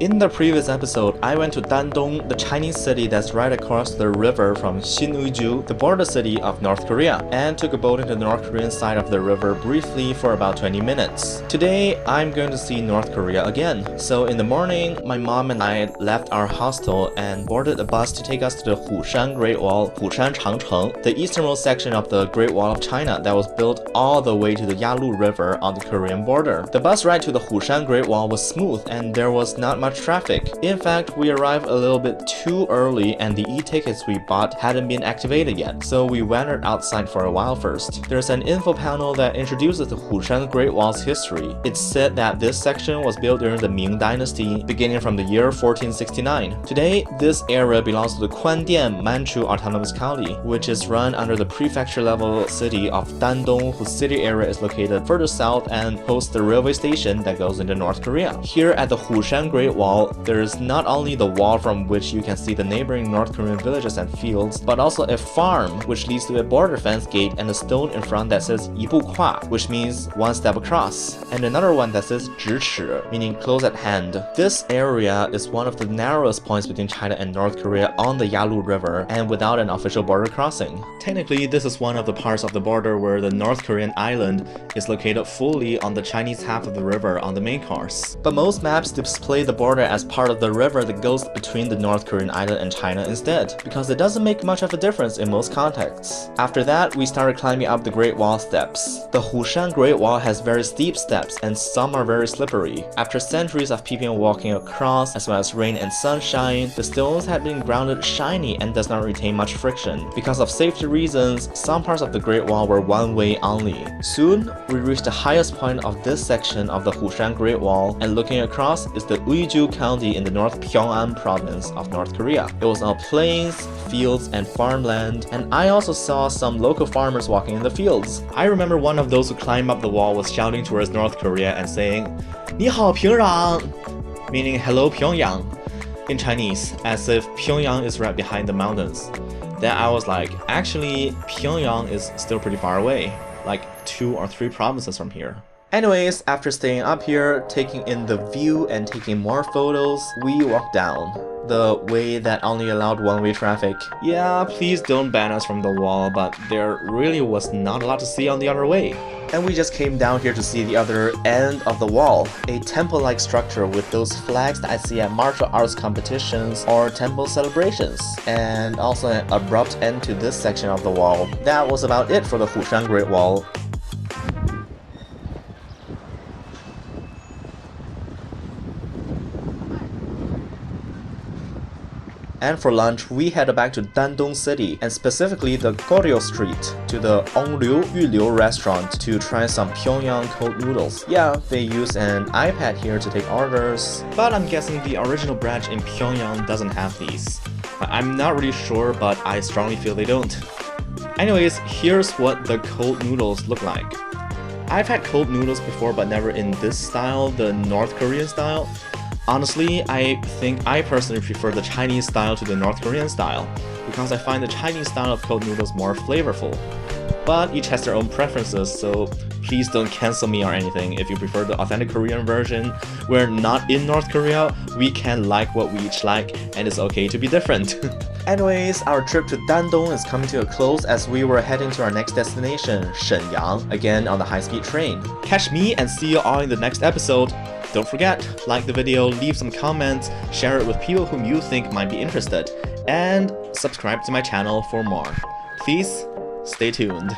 In the previous episode, I went to Dandong, the Chinese city that's right across the river from Sinuiju, the border city of North Korea, and took a boat into the North Korean side of the river briefly for about 20 minutes. Today, I'm going to see North Korea again. So in the morning, my mom and I left our hostel and boarded a bus to take us to the Hushan Great Wall, Hushan长城, the easternmost section of the Great Wall of China that was built all the way to the Yalu River on the Korean border. The bus ride to the Hushan Great Wall was smooth and there was not much traffic. In fact, we arrived a little bit too early and the e-tickets we bought hadn't been activated yet, so we wandered outside for a while first. There's an info panel that introduces the Hushan Great Wall's history. It's said that this section was built during the Ming Dynasty, beginning from the year 1469. Today, this area belongs to the Quandian Manchu Autonomous County, which is run under the prefecture-level city of Dandong, whose city area is located further south and hosts the railway station that goes into North Korea. Here at the Hushan Great Wall, there is not only the wall from which you can see the neighboring North Korean villages and fields, but also a farm which leads to a border fence gate and a stone in front that says 一步跨, which means one step across, and another one that says 咫尺, meaning close at hand. This area is one of the narrowest points between China and North Korea on the Yalu River and without an official border crossing. Technically, this is one of the parts of the border where the North Korean island is located fully on the Chinese half of the river on the main course. But most maps display the border as part of the river that goes between the North Korean island and China instead, because it doesn't make much of a difference in most contexts. After that, we started climbing up the Great Wall steps. The Hushan Great Wall has very steep steps and some are very slippery. After centuries of people walking across, as well as rain and sunshine, the stones had been grounded shiny and does not retain much friction. Because of safety reasons, some parts of the Great Wall were one-way only. Soon, we reached the highest point of this section of the Hushan Great Wall, and looking across is the Uiju County in the North Pyongan province of North Korea. It was all plains, fields, and farmland, and I also saw some local farmers walking in the fields. I remember one of those who climbed up the wall was shouting towards North Korea and saying, 你好平壤, meaning hello Pyongyang, in Chinese, as if Pyongyang is right behind the mountains. Then I was like, actually, Pyongyang is still pretty far away, like 2 or 3 provinces from here. Anyways, after staying up here, taking in the view and taking more photos, we walked down the way that only allowed one-way traffic. Yeah, please don't ban us from the wall, but there really was not a lot to see on the other way. And we just came down here to see the other end of the wall, a temple-like structure with those flags that I see at martial arts competitions or temple celebrations, and also an abrupt end to this section of the wall. That was about it for the Hushan Great Wall. And for lunch, we headed back to Dandong City, and specifically the Goryeo Street, to the Ongliu Yuliu restaurant to try some Pyongyang cold noodles. Yeah, they use an iPad here to take orders, but I'm guessing the original branch in Pyongyang doesn't have these. I'm not really sure, but I strongly feel they don't. Anyways, here's what the cold noodles look like. I've had cold noodles before, but never in this style, the North Korean style. Honestly, I think I personally prefer the Chinese style to the North Korean style, because I find the Chinese style of cold noodles more flavorful. But each has their own preferences, so please don't cancel me or anything if you prefer the authentic Korean version. We're not in North Korea, we can like what we each like, and it's okay to be different. Anyways, our trip to Dandong is coming to a close as we were heading to our next destination, Shenyang, again on the high-speed train. Catch me and see you all in the next episode. Don't forget, like the video, leave some comments, share it with people whom you think might be interested, and subscribe to my channel for more. Please, stay tuned.